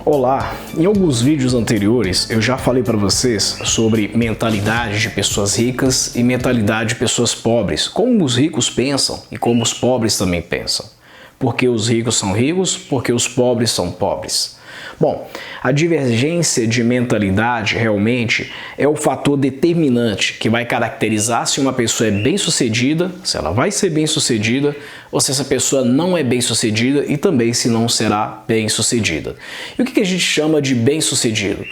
Olá, em alguns vídeos anteriores eu já falei para vocês sobre mentalidade de pessoas ricas e mentalidade de pessoas pobres, como os ricos pensam e como os pobres também pensam. Porque os ricos são ricos, porque os pobres são pobres. Bom, a divergência de mentalidade realmente é o fator determinante que vai caracterizar se uma pessoa é bem-sucedida, se ela vai ser bem-sucedida, ou se essa pessoa não é bem-sucedida e também se não será bem-sucedida. E o que a gente chama de bem-sucedido?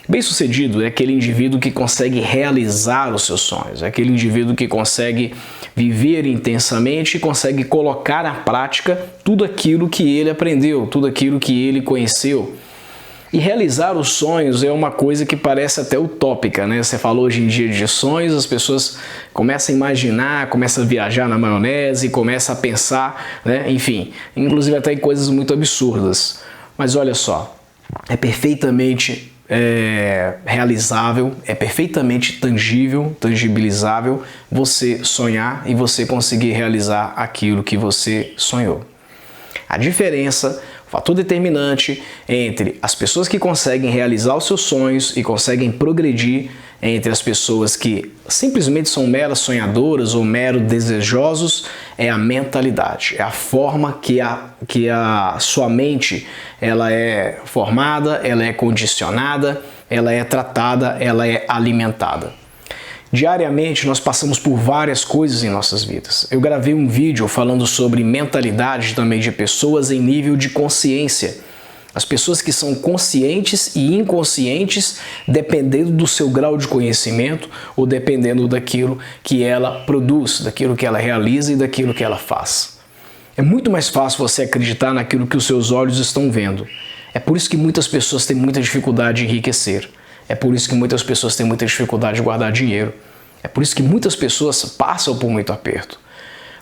Bem-sucedido é aquele indivíduo que consegue realizar os seus sonhos, é aquele indivíduo que consegue viver intensamente e consegue colocar na prática tudo aquilo que ele aprendeu, tudo aquilo que ele conheceu. E realizar os sonhos é uma coisa que parece até utópica, né? Você falou hoje em dia de sonhos, as pessoas começam a imaginar, começam a viajar na maionese, começam a pensar, né? Enfim, inclusive até em coisas muito absurdas. Mas olha só, é perfeitamente realizável, é perfeitamente tangível, tangibilizável você sonhar e você conseguir realizar aquilo que você sonhou. A diferença, o fator determinante entre as pessoas que conseguem realizar os seus sonhos e conseguem progredir entre as pessoas que simplesmente são meras sonhadoras ou meros desejosos é a mentalidade, é a forma que a sua mente ela é formada, ela é condicionada, ela é tratada, ela é alimentada. Diariamente nós passamos por várias coisas em nossas vidas. Eu gravei um vídeo falando sobre mentalidade também de pessoas em nível de consciência. As pessoas que são conscientes e inconscientes dependendo do seu grau de conhecimento ou dependendo daquilo que ela produz, daquilo que ela realiza e daquilo que ela faz. É muito mais fácil você acreditar naquilo que os seus olhos estão vendo. É por isso que muitas pessoas têm muita dificuldade de enriquecer. É por isso que muitas pessoas têm muita dificuldade de guardar dinheiro. É por isso que muitas pessoas passam por muito aperto.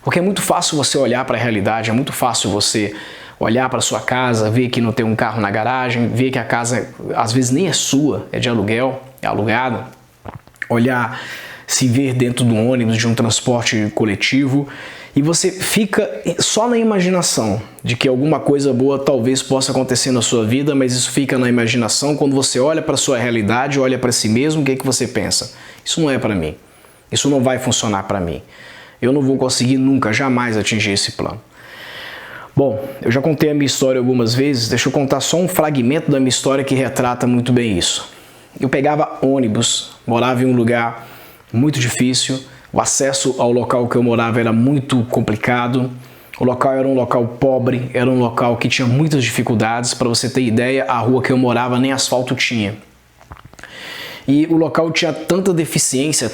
Porque é muito fácil você olhar para a realidade, é muito fácil você olhar para sua casa, ver que não tem um carro na garagem, ver que a casa às vezes nem é sua, é de aluguel, é alugada. Olhar, se ver dentro do ônibus, de um transporte coletivo, e você fica só na imaginação de que alguma coisa boa talvez possa acontecer na sua vida, mas isso fica na imaginação. Quando você olha para a sua realidade, olha para si mesmo, o que é que você pensa? Isso não é para mim, isso não vai funcionar para mim, eu não vou conseguir nunca, jamais atingir esse plano. Bom, eu já contei a minha história algumas vezes, deixa eu contar só um fragmento da minha história que retrata muito bem isso. Eu pegava ônibus, morava em um lugar muito difícil, o acesso ao local que eu morava era muito complicado, o local era um local pobre, era um local que tinha muitas dificuldades. Para você ter ideia, a rua que eu morava nem asfalto tinha. E o local tinha tanta deficiência,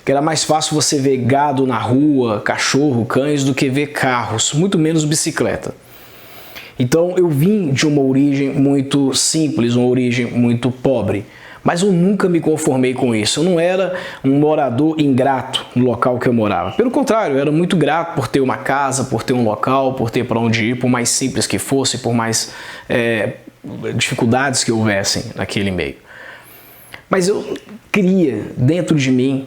que era mais fácil você ver gado na rua, cachorro, cães, do que ver carros, muito menos bicicleta. Então eu vim de uma origem muito simples, uma origem muito pobre, mas eu nunca me conformei com isso. Eu não era um morador ingrato no local que eu morava. Pelo contrário, eu era muito grato por ter uma casa, por ter um local, por ter para onde ir, por mais simples que fosse, por mais dificuldades que houvessem naquele meio. Mas eu cria dentro de mim,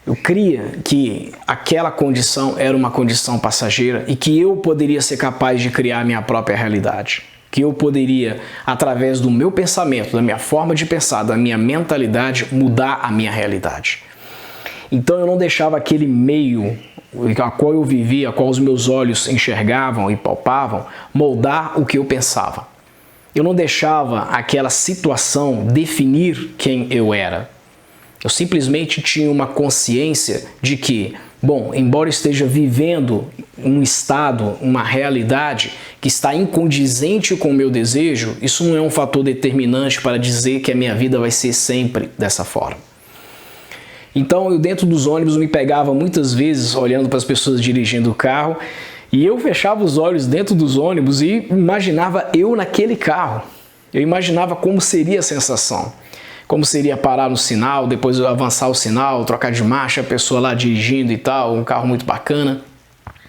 eu cria que aquela condição era uma condição passageira e que eu poderia ser capaz de criar a minha própria realidade. Que eu poderia, através do meu pensamento, da minha forma de pensar, da minha mentalidade, mudar a minha realidade. Então eu não deixava aquele meio a qual eu vivia, a qual os meus olhos enxergavam e palpavam, moldar o que eu pensava. Eu não deixava aquela situação definir quem eu era. Eu simplesmente tinha uma consciência de que, bom, embora eu esteja vivendo um estado, uma realidade que está incondizente com o meu desejo, isso não é um fator determinante para dizer que a minha vida vai ser sempre dessa forma. Então eu dentro dos ônibus me pegava muitas vezes olhando para as pessoas dirigindo o carro e eu fechava os olhos dentro dos ônibus e imaginava eu naquele carro. Eu imaginava como seria a sensação. Como seria parar no sinal, depois avançar o sinal, trocar de marcha, a pessoa lá dirigindo e tal, um carro muito bacana.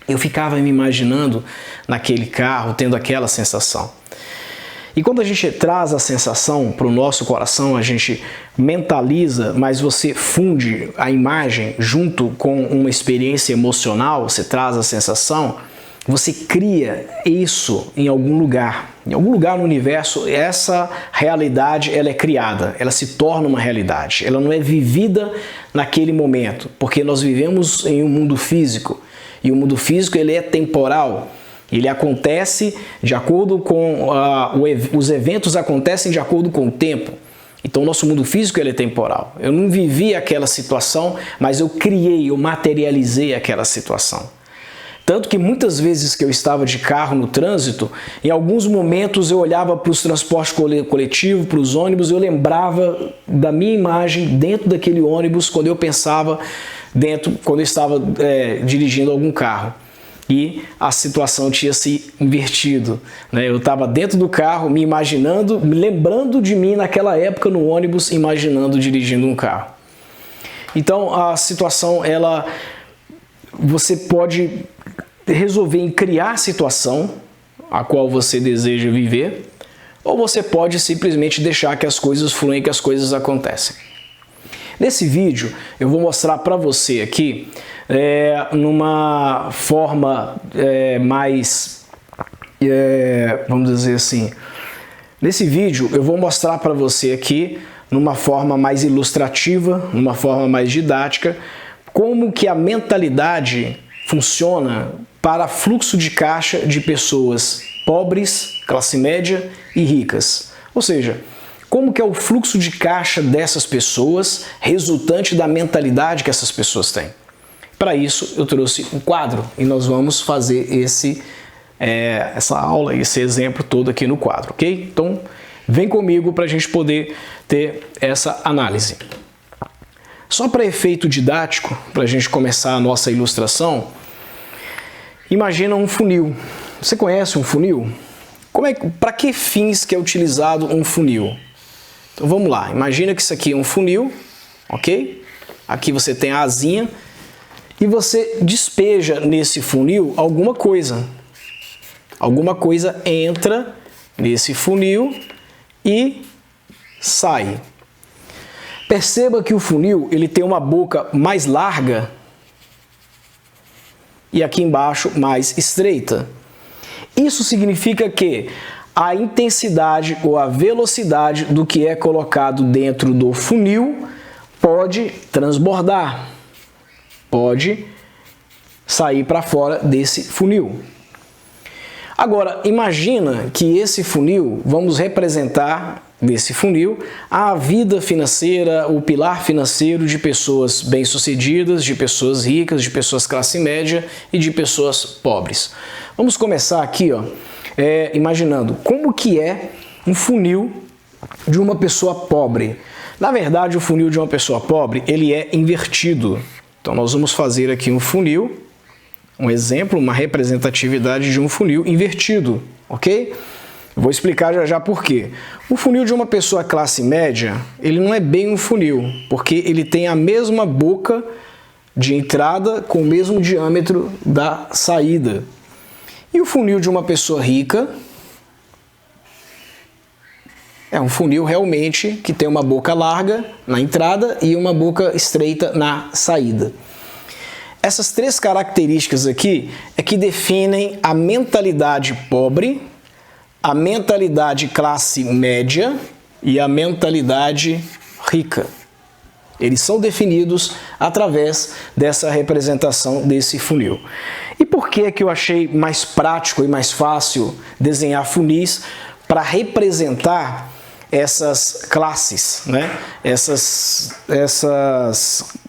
Eu ficava me imaginando naquele carro, tendo aquela sensação. E quando a gente traz a sensação para o nosso coração, a gente mentaliza, mas você funde a imagem junto com uma experiência emocional, você traz a sensação, você cria isso em algum lugar. Em algum lugar no universo, essa realidade ela é criada, ela se torna uma realidade. Ela não é vivida naquele momento, porque nós vivemos em um mundo físico. E o mundo físico ele é temporal. Ele acontece de acordo com... os eventos acontecem de acordo com o tempo. Então, o nosso mundo físico ele é temporal. Eu não vivi aquela situação, mas eu criei, eu materializei aquela situação. Tanto que muitas vezes que eu estava de carro no trânsito, em alguns momentos eu olhava para os transportes coletivos, para os ônibus, eu lembrava da minha imagem dentro daquele ônibus quando eu pensava quando eu estava dirigindo algum carro. E a situação tinha se invertido, né? Eu estava dentro do carro, me imaginando, me lembrando de mim naquela época no ônibus, imaginando dirigindo um carro. Então a situação, você pode resolver em criar a situação a qual você deseja viver, ou você pode simplesmente deixar que as coisas fluem, que as coisas acontecem. Nesse vídeo eu vou mostrar para você aqui numa forma mais, vamos dizer assim, nesse vídeo eu vou mostrar para você aqui numa forma mais ilustrativa, numa forma mais didática, como que a mentalidade funciona para fluxo de caixa de pessoas pobres, classe média e ricas. Ou seja, como que é o fluxo de caixa dessas pessoas resultante da mentalidade que essas pessoas têm. Para isso eu trouxe um quadro e nós vamos fazer essa aula, esse exemplo todo aqui no quadro, ok? Então vem comigo para a gente poder ter essa análise. Só para efeito didático, para a gente começar a nossa ilustração, imagina um funil. Você conhece um funil? Para que fins que é utilizado um funil? Então vamos lá, imagina que isso aqui é um funil, ok? Aqui você tem a asinha e você despeja nesse funil alguma coisa. Alguma coisa entra nesse funil e sai. Perceba que o funil ele tem uma boca mais larga e aqui embaixo mais estreita. Isso significa que a intensidade ou a velocidade do que é colocado dentro do funil pode transbordar, pode sair para fora desse funil. Agora, imagina que esse funil, vamos representar nesse funil a vida financeira, o pilar financeiro de pessoas bem-sucedidas, de pessoas ricas, de pessoas classe média e de pessoas pobres. Vamos começar aqui, imaginando como que é um funil de uma pessoa pobre. Na verdade, o funil de uma pessoa pobre, ele é invertido. Então, nós vamos fazer aqui um funil, um exemplo, uma representatividade de um funil invertido, ok? Vou explicar já já por quê. O funil de uma pessoa classe média, ele não é bem um funil, porque ele tem a mesma boca de entrada com o mesmo diâmetro da saída. E o funil de uma pessoa rica é um funil realmente que tem uma boca larga na entrada e uma boca estreita na saída. Essas três características aqui é que definem a mentalidade pobre, a mentalidade classe média e a mentalidade rica. Eles são definidos através dessa representação desse funil. E por que eu achei mais prático e mais fácil desenhar funis para representar essas classes, né? Essas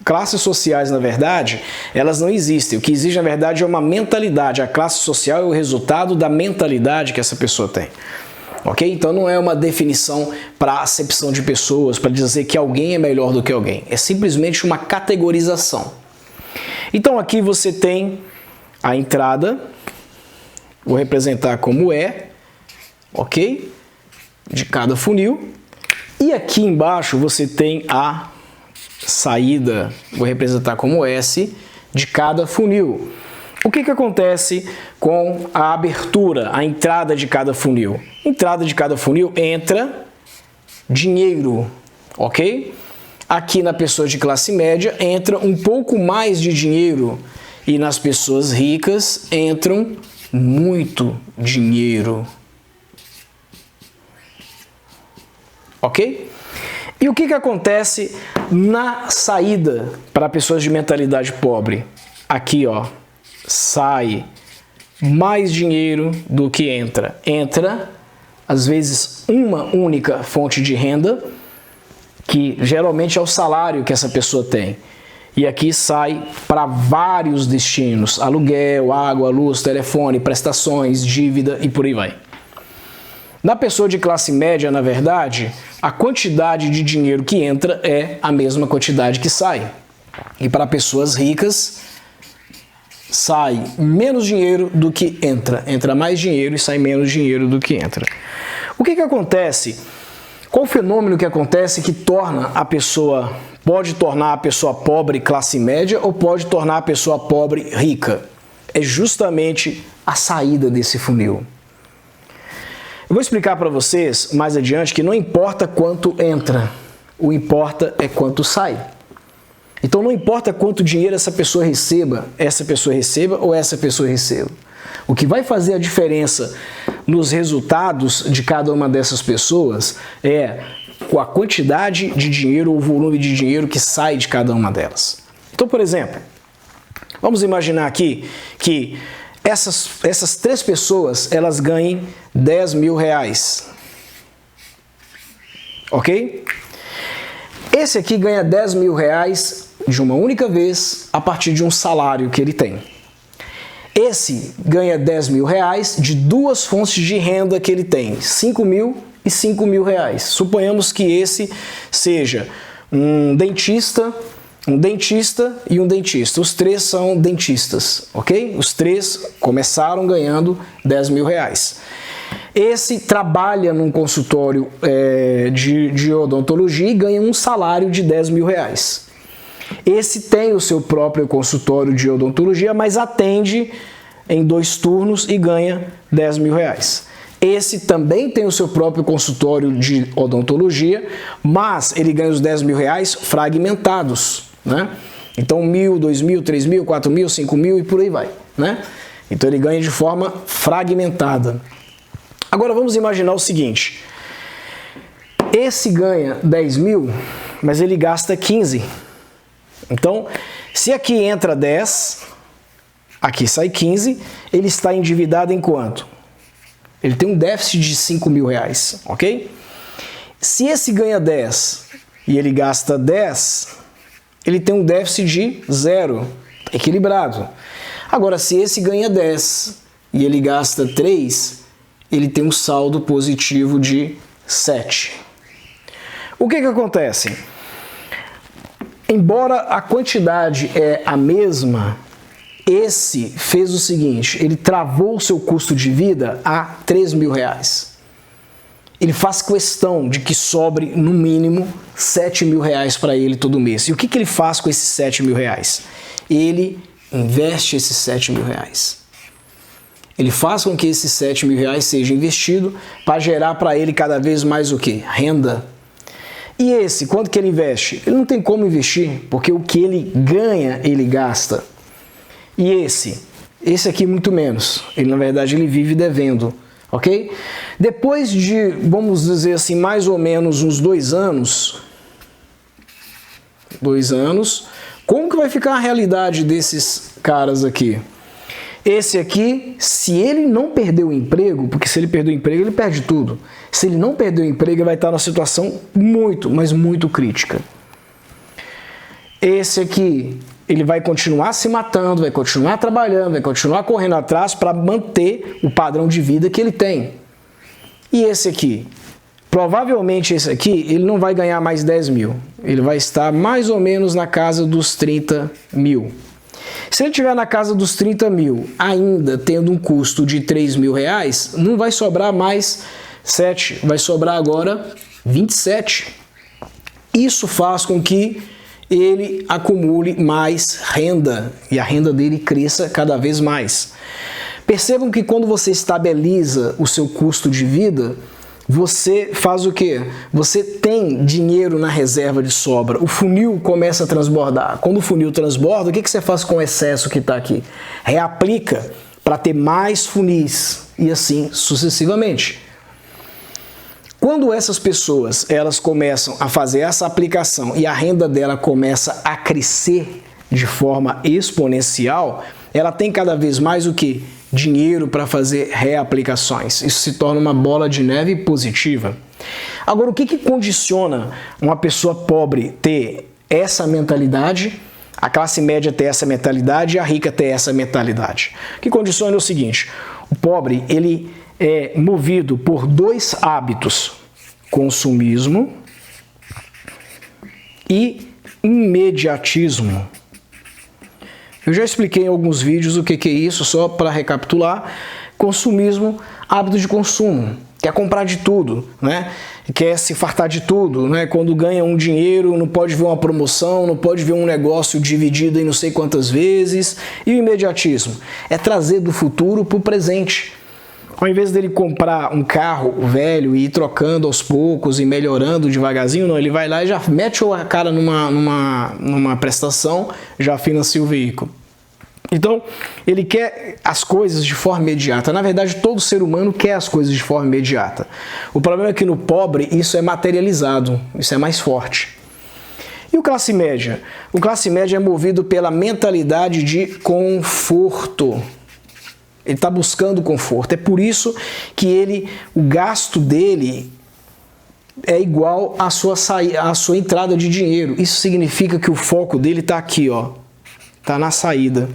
classes sociais, na verdade, elas não existem. O que existe, na verdade, é uma mentalidade. A classe social é o resultado da mentalidade que essa pessoa tem. Ok? Então não é uma definição para acepção de pessoas, para dizer que alguém é melhor do que alguém. É simplesmente uma categorização. Então aqui você tem a entrada, vou representar como E, ok? De cada funil. E aqui embaixo você tem a saída, vou representar como S, de cada funil. O que acontece com a abertura, a entrada de cada funil? Entrada de cada funil entra dinheiro, ok? Aqui na pessoa de classe média entra um pouco mais de dinheiro e nas pessoas ricas entram muito dinheiro. Ok? E o que acontece na saída para pessoas de mentalidade pobre? Aqui, ó, sai mais dinheiro do que entra. Entra, às vezes, uma única fonte de renda, que geralmente é o salário que essa pessoa tem. E aqui sai para vários destinos: aluguel, água, luz, telefone, prestações, dívida e por aí vai. Na pessoa de classe média, na verdade, a quantidade de dinheiro que entra é a mesma quantidade que sai. E para pessoas ricas, sai menos dinheiro do que entra. Entra mais dinheiro e sai menos dinheiro do que entra. O que acontece? Qual o fenômeno que acontece que pode tornar a pessoa pobre classe média ou pode tornar a pessoa pobre rica? É justamente a saída desse funil. Eu vou explicar para vocês mais adiante que não importa quanto entra, o importa é quanto sai. Então não importa quanto dinheiro essa pessoa receba ou essa pessoa receba. O que vai fazer a diferença nos resultados de cada uma dessas pessoas é a quantidade de dinheiro ou o volume de dinheiro que sai de cada uma delas. Então, por exemplo, vamos imaginar aqui que essas 3 pessoas, elas ganhem 10 mil reais. Ok? Esse aqui ganha 10 mil reais de uma única vez a partir de um salário que ele tem. Esse ganha 10 mil reais de 2 fontes de renda que ele tem, 5 mil e 5 mil reais. Suponhamos que esse seja um dentista e um dentista. Os 3 são dentistas, ok? Os 3 começaram ganhando 10 mil reais. Esse trabalha num consultório de odontologia e ganha um salário de 10 mil reais. Esse tem o seu próprio consultório de odontologia, mas atende em 2 turnos e ganha 10 mil reais. Esse também tem o seu próprio consultório de odontologia, mas ele ganha os 10 mil reais fragmentados, né? Então 1.000, 2.000, 3.000, 4.000, 5.000 e por aí vai, né? Então ele ganha de forma fragmentada. Agora vamos imaginar o seguinte: esse ganha 10 mil, mas ele gasta 15. Então, se aqui entra 10, aqui sai 15, ele está endividado em quanto? Ele tem um déficit de 5 mil reais, ok? Se esse ganha 10 e ele gasta 10, ele tem um déficit de 0, equilibrado. Agora, se esse ganha 10 e ele gasta 3, ele tem um saldo positivo de 7. O que acontece? Embora a quantidade é a mesma, esse fez o seguinte: ele travou o seu custo de vida a 3 mil reais. Ele faz questão de que sobre no mínimo 7 mil reais para ele todo mês. E o que ele faz com esses 7 mil reais? Ele investe esses 7 mil reais. Ele faz com que esses 7 mil reais seja investido para gerar para ele cada vez mais o quê? Renda. E esse, quanto que ele investe? Ele não tem como investir, porque o que ele ganha, ele gasta. E esse aqui muito menos. Ele, na verdade, ele vive devendo, ok? Depois de, vamos dizer assim, mais ou menos uns 2 anos, como que vai ficar a realidade desses caras aqui? Esse aqui, se ele não perder o emprego, porque se ele perder o emprego, ele perde tudo. Se ele não perder o emprego, ele vai estar numa situação muito, mas muito crítica. Esse aqui, ele vai continuar se matando, vai continuar trabalhando, vai continuar correndo atrás para manter o padrão de vida que ele tem. E esse aqui? Provavelmente esse aqui, ele não vai ganhar mais 10 mil. Ele vai estar mais ou menos na casa dos 30 mil. Se ele estiver na casa dos 30 mil, ainda tendo um custo de 3 mil reais, não vai sobrar mais 7, vai sobrar agora 27. Isso faz com que ele acumule mais renda e a renda dele cresça cada vez mais. Percebam que quando você estabiliza o seu custo de vida, você faz o quê? Você tem dinheiro na reserva de sobra. O funil começa a transbordar. Quando o funil transborda, o que você faz com o excesso que está aqui? Reaplica para ter mais funis e assim sucessivamente. Quando essas pessoas elas começam a fazer essa aplicação e a renda dela começa a crescer de forma exponencial, ela tem cada vez mais o que? Dinheiro para fazer reaplicações. Isso se torna uma bola de neve positiva. Agora, o que condiciona uma pessoa pobre ter essa mentalidade, a classe média ter essa mentalidade e a rica ter essa mentalidade? O que condiciona é o seguinte: o pobre ele é movido por dois hábitos: consumismo e imediatismo. Eu já expliquei em alguns vídeos o que é isso, só para recapitular. Consumismo, hábito de consumo. Quer comprar de tudo, né? Quer se fartar de tudo, né? Quando ganha um dinheiro, não pode ver uma promoção, não pode ver um negócio dividido em não sei quantas vezes. E o imediatismo é trazer do futuro para o presente. Ao invés dele comprar um carro velho e ir trocando aos poucos e melhorando devagarzinho, não, ele vai lá e já mete a cara numa prestação, já financia o veículo. Então, ele quer as coisas de forma imediata. Na verdade, todo ser humano quer as coisas de forma imediata. O problema é que no pobre isso é materializado, isso é mais forte. E o classe média? O classe média é movido pela mentalidade de conforto. Ele está buscando conforto. É por isso que o gasto dele é igual à sua entrada de dinheiro. Isso significa que o foco dele está aqui, ó, está na saída.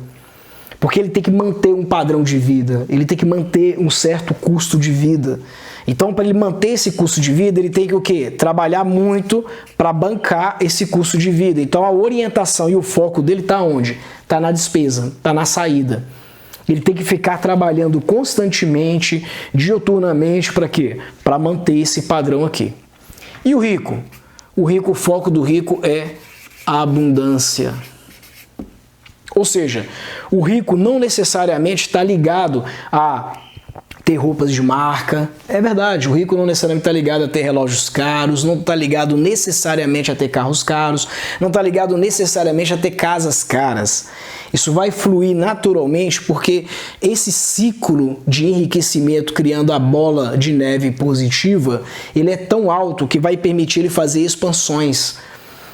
Porque ele tem que manter um padrão de vida, ele tem que manter um certo custo de vida. Então, para ele manter esse custo de vida, ele tem que o quê? Trabalhar muito para bancar esse custo de vida. Então, a orientação e o foco dele está onde? Está na despesa, está na saída. Ele tem que ficar trabalhando constantemente, diuturnamente, para quê? Para manter esse padrão aqui. E o rico? O foco do rico é a abundância. Ou seja, o rico não necessariamente está ligado a ter roupas de marca. É verdade, o rico não necessariamente está ligado a ter relógios caros, não está ligado necessariamente a ter carros caros, não está ligado necessariamente a ter casas caras. Isso vai fluir naturalmente porque esse ciclo de enriquecimento criando a bola de neve positiva, ele é tão alto que vai permitir ele fazer expansões.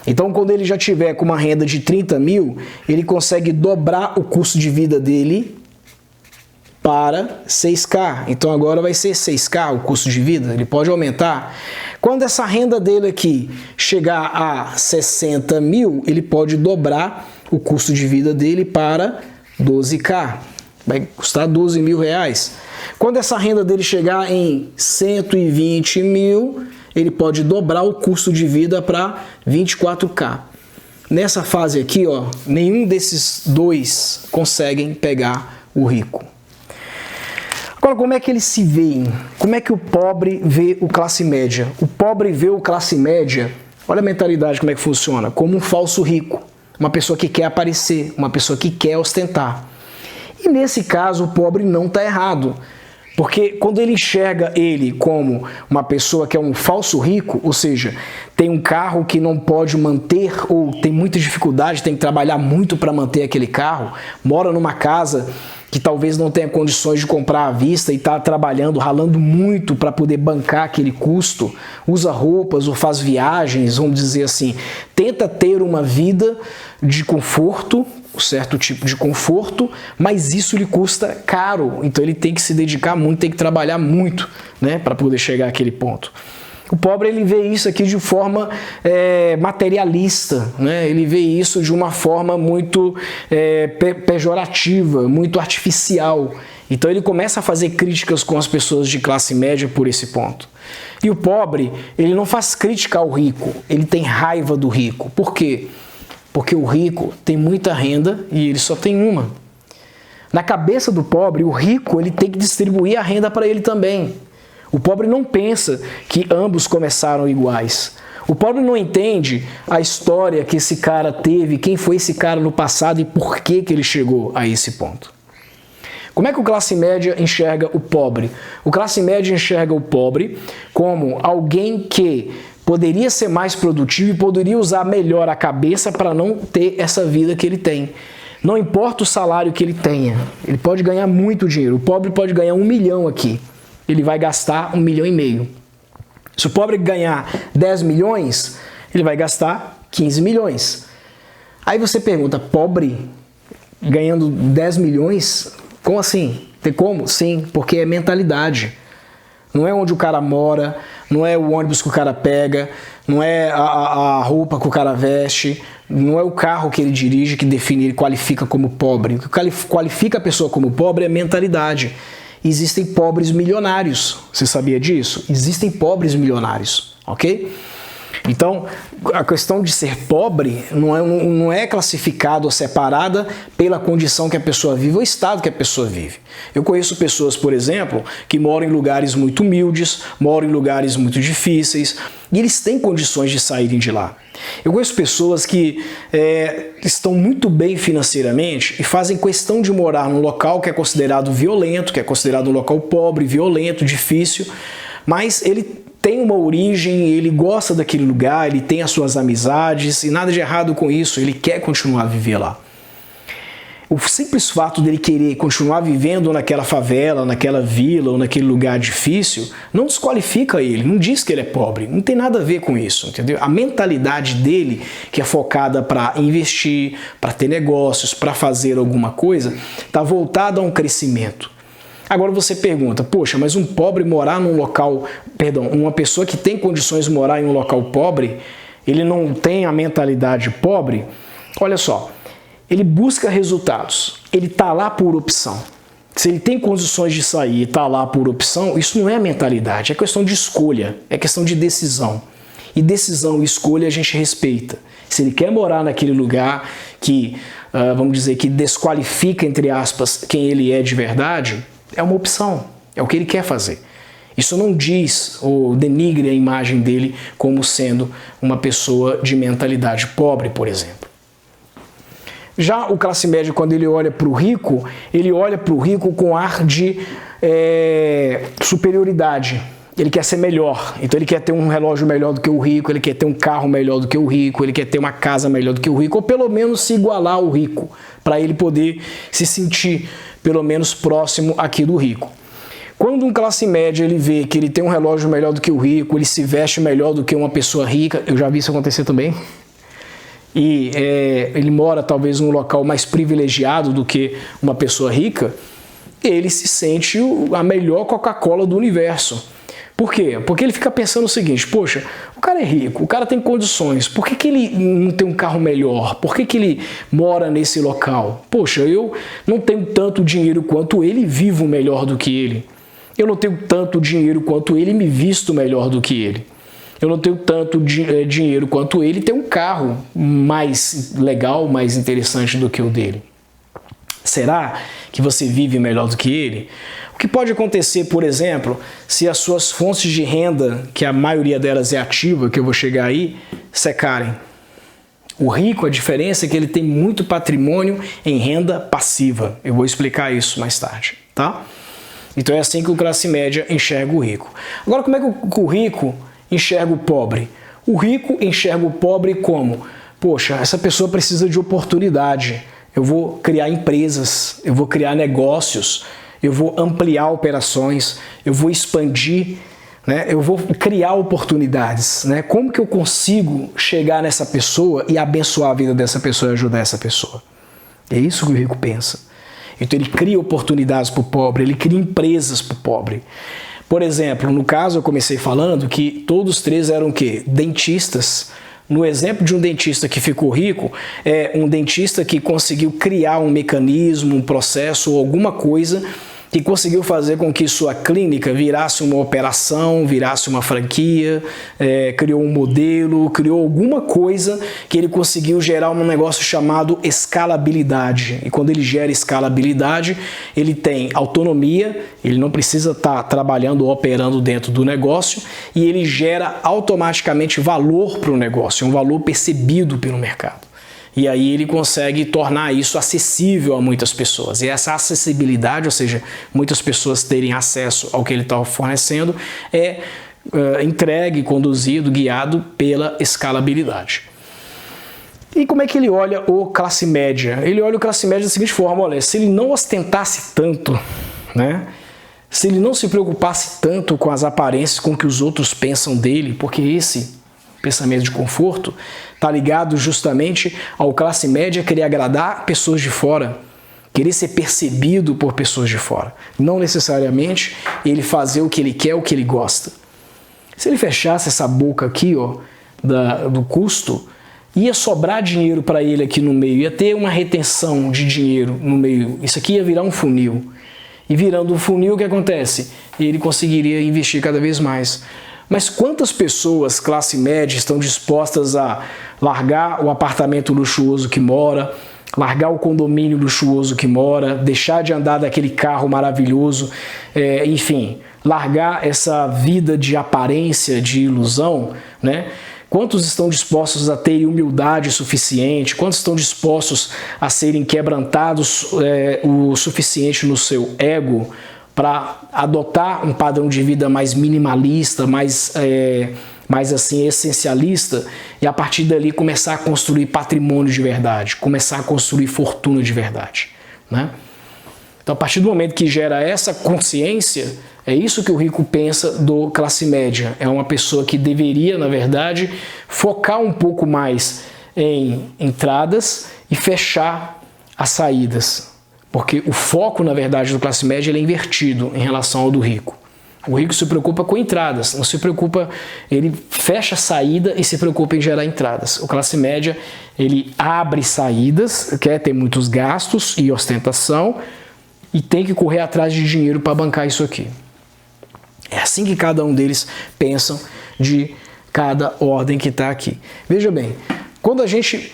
Então, quando ele já tiver com uma renda de 30 mil, ele consegue dobrar o custo de vida dele para 6K. Então, agora vai ser 6K o custo de vida, ele pode aumentar. Quando essa renda dele aqui chegar a 60 mil, ele pode dobrar o custo de vida dele para 12K. Vai custar 12 mil reais. Quando essa renda dele chegar em 120 mil, ele pode dobrar o custo de vida para 24K. Nessa fase aqui, ó, nenhum desses dois conseguem pegar o rico. Agora, como é que eles se veem? Como é que o pobre vê o classe média? O pobre vê o classe média, olha a mentalidade como é que funciona, como um falso rico. Uma pessoa que quer aparecer, uma pessoa que quer ostentar. E nesse caso, o pobre não está errado. Porque quando ele enxerga ele como uma pessoa que é um falso rico, ou seja, tem um carro que não pode manter ou tem muita dificuldade, tem que trabalhar muito para manter aquele carro, mora numa casa que talvez não tenha condições de comprar à vista e está trabalhando, ralando muito para poder bancar aquele custo, usa roupas ou faz viagens, vamos dizer assim, tenta ter uma vida de conforto, um certo tipo de conforto, mas isso lhe custa caro, então ele tem que se dedicar muito, tem que trabalhar muito, né, para poder chegar àquele ponto. O pobre ele vê isso aqui de forma materialista, né? Ele vê isso de uma forma muito pejorativa, muito artificial. Então ele começa a fazer críticas com as pessoas de classe média por esse ponto. E o pobre, ele não faz crítica ao rico, ele tem raiva do rico. Por quê? Porque o rico tem muita renda e ele só tem uma. Na cabeça do pobre, o rico ele tem que distribuir a renda para ele também. O pobre não pensa que ambos começaram iguais. O pobre não entende a história que esse cara teve, quem foi esse cara no passado e por que ele chegou a esse ponto. Como é que o classe média enxerga o pobre? O classe média enxerga o pobre como alguém que poderia ser mais produtivo e poderia usar melhor a cabeça para não ter essa vida que ele tem. Não importa o salário que ele tenha, ele pode ganhar muito dinheiro. O pobre pode ganhar 1 milhão aqui, ele vai gastar 1,5 milhão. Se o pobre ganhar 10 milhões, ele vai gastar 15 milhões. Aí você pergunta, pobre ganhando 10 milhões? Como assim? Tem como? Sim, porque é mentalidade. Não é onde o cara mora, não é o ônibus que o cara pega, não é a roupa que o cara veste, não é o carro que ele dirige que define, ele qualifica como pobre. O que qualifica a pessoa como pobre é mentalidade. Existem pobres milionários. Você sabia disso? Existem pobres milionários, ok? Então, a questão de ser pobre não é classificada ou separada pela condição que a pessoa vive ou o estado que a pessoa vive. Eu conheço pessoas, por exemplo, que moram em lugares muito humildes, moram em lugares muito difíceis, e eles têm condições de saírem de lá. Eu conheço pessoas que estão muito bem financeiramente e fazem questão de morar num local que é considerado violento, que é considerado um local pobre, violento, difícil, mas ele tem uma origem, ele gosta daquele lugar, ele tem as suas amizades e nada de errado com isso, ele quer continuar a viver lá. O simples fato dele querer continuar vivendo naquela favela, naquela vila ou naquele lugar difícil, não desqualifica ele, não diz que ele é pobre, não tem nada a ver com isso, entendeu? A mentalidade dele, que é focada para investir, para ter negócios, para fazer alguma coisa, está voltada a um crescimento. Agora você pergunta, poxa, mas um pobre morar num local, uma pessoa que tem condições de morar em um local pobre, ele não tem a mentalidade pobre? Olha só, ele busca resultados, ele está lá por opção. Se ele tem condições de sair e está lá por opção, isso não é mentalidade, é questão de escolha, é questão de decisão. E decisão e escolha a gente respeita. Se ele quer morar naquele lugar que, vamos dizer, que desqualifica, entre aspas, quem ele é de verdade, é uma opção, é o que ele quer fazer. Isso não diz ou denigre a imagem dele como sendo uma pessoa de mentalidade pobre, por exemplo. Já o classe média, quando ele olha para o rico, ele olha para o rico com ar de superioridade. Ele quer ser melhor, então ele quer ter um relógio melhor do que o rico, ele quer ter um carro melhor do que o rico, ele quer ter uma casa melhor do que o rico, ou pelo menos se igualar ao rico, para ele poder se sentir pelo menos próximo aqui do rico. Quando um classe média ele vê que ele tem um relógio melhor do que o rico, ele se veste melhor do que uma pessoa rica, eu já vi isso acontecer também, e ele mora talvez num local mais privilegiado do que uma pessoa rica, ele se sente a melhor Coca-Cola do universo. Por quê? Porque ele fica pensando o seguinte, poxa, o cara é rico, o cara tem condições, por que ele não tem um carro melhor? Por que ele mora nesse local? Poxa, eu não tenho tanto dinheiro quanto ele e vivo melhor do que ele. Eu não tenho tanto dinheiro quanto ele e me visto melhor do que ele. Eu não tenho tanto dinheiro quanto ele e tenho um carro mais legal, mais interessante do que o dele. Será que você vive melhor do que ele? O que pode acontecer, por exemplo, se as suas fontes de renda, que a maioria delas é ativa, que eu vou chegar aí, secarem? O rico, a diferença é que ele tem muito patrimônio em renda passiva. Eu vou explicar isso mais tarde, tá? Então é assim que o classe média enxerga o rico. Agora, como é que o rico enxerga o pobre? O rico enxerga o pobre como? Poxa, essa pessoa precisa de oportunidade. Eu vou criar empresas, eu vou criar negócios, eu vou ampliar operações, eu vou expandir, né? Eu vou criar oportunidades. Né? Como que eu consigo chegar nessa pessoa e abençoar a vida dessa pessoa e ajudar essa pessoa? É isso que o rico pensa. Então ele cria oportunidades para o pobre, ele cria empresas para o pobre. Por exemplo, no caso eu comecei falando que todos três eram o quê? Dentistas. No exemplo de um dentista que ficou rico, é um dentista que conseguiu criar um mecanismo, um processo ou alguma coisa que conseguiu fazer com que sua clínica virasse uma operação, virasse uma franquia, criou um modelo, criou alguma coisa que ele conseguiu gerar um negócio chamado escalabilidade. E quando ele gera escalabilidade, ele tem autonomia, ele não precisa estar trabalhando ou operando dentro do negócio e ele gera automaticamente valor para o negócio, um valor percebido pelo mercado. E aí ele consegue tornar isso acessível a muitas pessoas. E essa acessibilidade, ou seja, muitas pessoas terem acesso ao que ele está fornecendo, é entregue, conduzido, guiado pela escalabilidade. E como é que ele olha o classe média? Ele olha o classe média da seguinte forma, olha, se ele não ostentasse tanto, né? Se ele não se preocupasse tanto com as aparências, com o que os outros pensam dele, porque esse pensamento de conforto está ligado justamente ao classe média querer agradar pessoas de fora, querer ser percebido por pessoas de fora, não necessariamente ele fazer o que ele quer, o que ele gosta. Se ele fechasse essa boca aqui, ó, do custo, ia sobrar dinheiro para ele aqui no meio, ia ter uma retenção de dinheiro no meio, isso aqui ia virar um funil. E virando um funil, o que acontece? Ele conseguiria investir cada vez mais. Mas quantas pessoas, classe média, estão dispostas a largar o apartamento luxuoso que mora, largar o condomínio luxuoso que mora, deixar de andar daquele carro maravilhoso, enfim, largar essa vida de aparência, de ilusão, né? Quantos estão dispostos a terem humildade suficiente? Quantos estão dispostos a serem quebrantados o suficiente no seu ego para adotar um padrão de vida mais minimalista, mais assim, essencialista, e a partir dali começar a construir patrimônio de verdade, começar a construir fortuna de verdade, né? Então, a partir do momento que gera essa consciência, é isso que o rico pensa do classe média. É uma pessoa que deveria, na verdade, focar um pouco mais em entradas e fechar as saídas. Porque o foco, na verdade, do classe média ele é invertido em relação ao do rico. O rico se preocupa com entradas, não se preocupa, ele fecha a saída e se preocupa em gerar entradas. O classe média, ele abre saídas, quer ter muitos gastos e ostentação, e tem que correr atrás de dinheiro para bancar isso aqui. É assim que cada um deles pensam de cada ordem que está aqui. Veja bem, quando a gente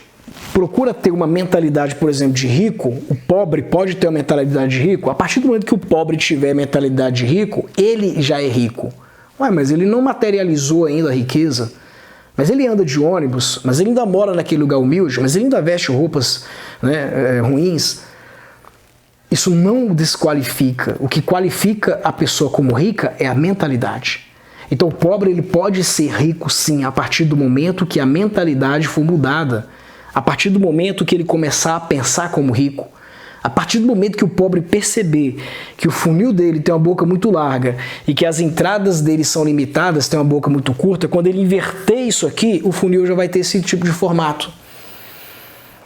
procura ter uma mentalidade, por exemplo, de rico, o pobre pode ter uma mentalidade de rico, a partir do momento que o pobre tiver mentalidade de rico, ele já é rico. Ué, mas ele não materializou ainda a riqueza, mas ele anda de ônibus, mas ele ainda mora naquele lugar humilde, mas ele ainda veste roupas, né, ruins. Isso não o desqualifica. O que qualifica a pessoa como rica é a mentalidade. Então o pobre ele pode ser rico sim, a partir do momento que a mentalidade for mudada. A partir do momento que ele começar a pensar como rico. A partir do momento que o pobre perceber que o funil dele tem uma boca muito larga e que as entradas dele são limitadas, tem uma boca muito curta, quando ele inverter isso aqui, o funil já vai ter esse tipo de formato.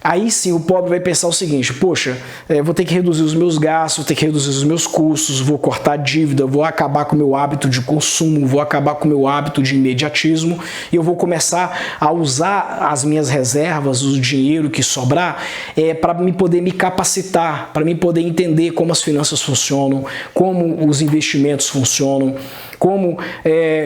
Aí sim o pobre vai pensar o seguinte, poxa, vou ter que reduzir os meus gastos, vou ter que reduzir os meus custos, vou cortar dívida, vou acabar com o meu hábito de consumo, vou acabar com o meu hábito de imediatismo e eu vou começar a usar as minhas reservas, o dinheiro que sobrar, para me poder me capacitar, para me poder entender como as finanças funcionam, como os investimentos funcionam, como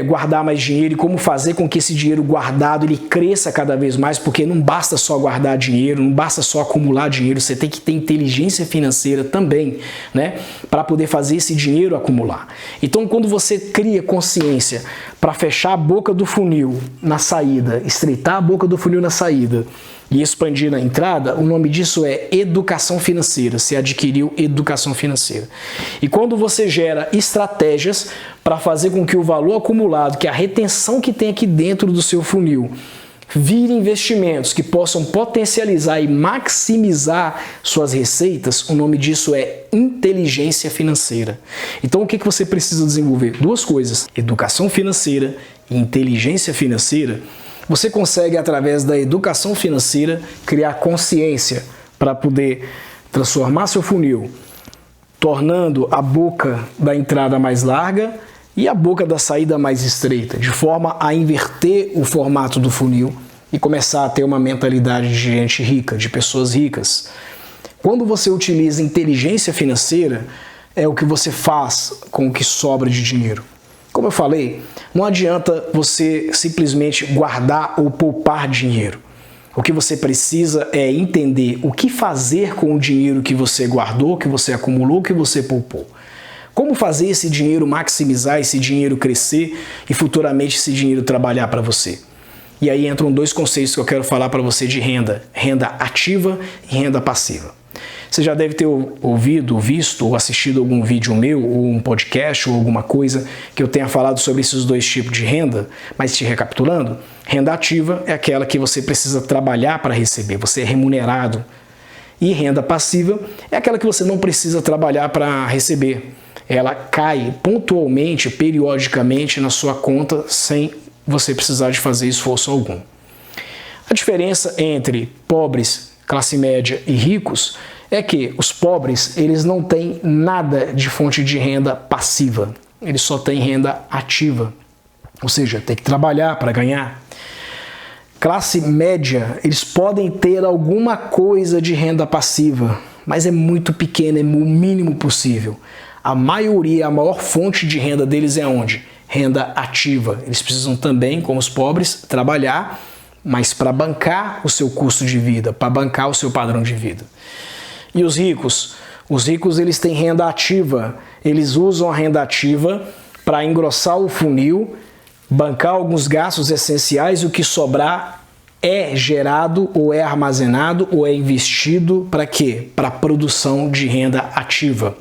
guardar mais dinheiro e como fazer com que esse dinheiro guardado ele cresça cada vez mais, porque não basta só guardar dinheiro, não basta só acumular dinheiro, você tem que ter inteligência financeira também, né, para poder fazer esse dinheiro acumular. Então, quando você cria consciência para fechar a boca do funil na saída, estreitar a boca do funil na saída e expandir na entrada, o nome disso é educação financeira. Você adquiriu educação financeira. E quando você gera estratégias para fazer com que o valor acumulado, que a retenção que tem aqui dentro do seu funil, vire investimentos que possam potencializar e maximizar suas receitas, o nome disso é inteligência financeira. Então o que você precisa desenvolver? Duas coisas, educação financeira e inteligência financeira. Você consegue, através da educação financeira, criar consciência para poder transformar seu funil, tornando a boca da entrada mais larga e a boca da saída mais estreita, de forma a inverter o formato do funil e começar a ter uma mentalidade de gente rica, de pessoas ricas. Quando você utiliza inteligência financeira, é o que você faz com o que sobra de dinheiro. Como eu falei, não adianta você simplesmente guardar ou poupar dinheiro. O que você precisa é entender o que fazer com o dinheiro que você guardou, que você acumulou, que você poupou. Como fazer esse dinheiro maximizar, esse dinheiro crescer e futuramente esse dinheiro trabalhar para você. E aí entram dois conceitos que eu quero falar para você de renda. Renda ativa e renda passiva. Você já deve ter ouvido, visto ou assistido algum vídeo meu, ou um podcast, ou alguma coisa que eu tenha falado sobre esses dois tipos de renda, mas te recapitulando, renda ativa é aquela que você precisa trabalhar para receber, você é remunerado. E renda passiva é aquela que você não precisa trabalhar para receber. Ela cai pontualmente, periodicamente na sua conta sem você precisar de fazer esforço algum. A diferença entre pobres, classe média e ricos é que os pobres, eles não têm nada de fonte de renda passiva, eles só têm renda ativa, ou seja, tem que trabalhar para ganhar. Classe média, eles podem ter alguma coisa de renda passiva, mas é muito pequena, é o mínimo possível. A maioria, a maior fonte de renda deles é onde? Renda ativa. Eles precisam também, como os pobres, trabalhar, mas para bancar o seu custo de vida, para bancar o seu padrão de vida. E os ricos? Os ricos, eles têm renda ativa. Eles usam a renda ativa para engrossar o funil, bancar alguns gastos essenciais e o que sobrar é gerado ou é armazenado ou é investido para quê? Para a produção de renda ativa.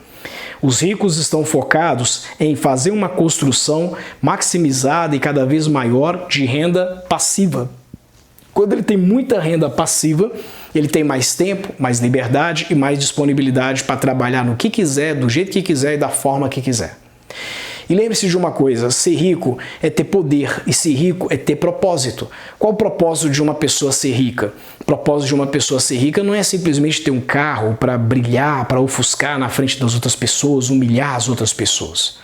Os ricos estão focados em fazer uma construção maximizada e cada vez maior de renda passiva. Quando ele tem muita renda passiva, ele tem mais tempo, mais liberdade e mais disponibilidade para trabalhar no que quiser, do jeito que quiser e da forma que quiser. E lembre-se de uma coisa, ser rico é ter poder e ser rico é ter propósito. Qual o propósito de uma pessoa ser rica? O propósito de uma pessoa ser rica não é simplesmente ter um carro para brilhar, para ofuscar na frente das outras pessoas, humilhar as outras pessoas.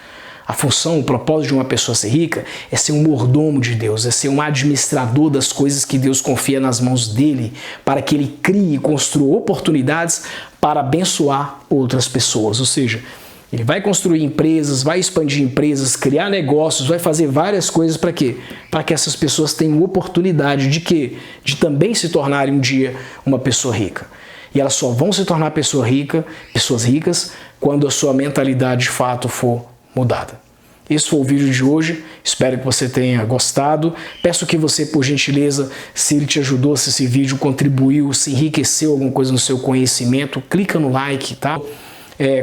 A função, o propósito de uma pessoa ser rica é ser um mordomo de Deus, é ser um administrador das coisas que Deus confia nas mãos dele, para que ele crie e construa oportunidades para abençoar outras pessoas. Ou seja, ele vai construir empresas, vai expandir empresas, criar negócios, vai fazer várias coisas para quê? Para que essas pessoas tenham oportunidade de quê? De também se tornarem um dia uma pessoa rica. E elas só vão se tornar pessoas ricas, quando a sua mentalidade de fato for mudada. Esse foi o vídeo de hoje, espero que você tenha gostado. Peço que você, por gentileza, se ele te ajudou, se esse vídeo contribuiu, se enriqueceu alguma coisa no seu conhecimento, clica no like, tá?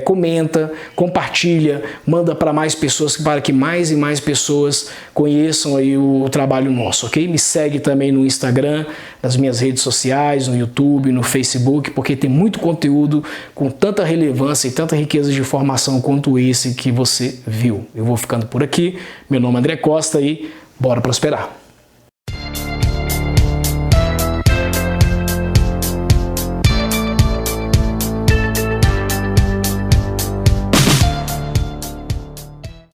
Comenta, compartilha, manda para mais pessoas, para que mais e mais pessoas conheçam aí o trabalho nosso, ok? Me segue também no Instagram, nas minhas redes sociais, no YouTube, no Facebook, porque tem muito conteúdo com tanta relevância e tanta riqueza de informação quanto esse que você viu. Eu vou ficando por aqui, meu nome é André Costa e bora prosperar!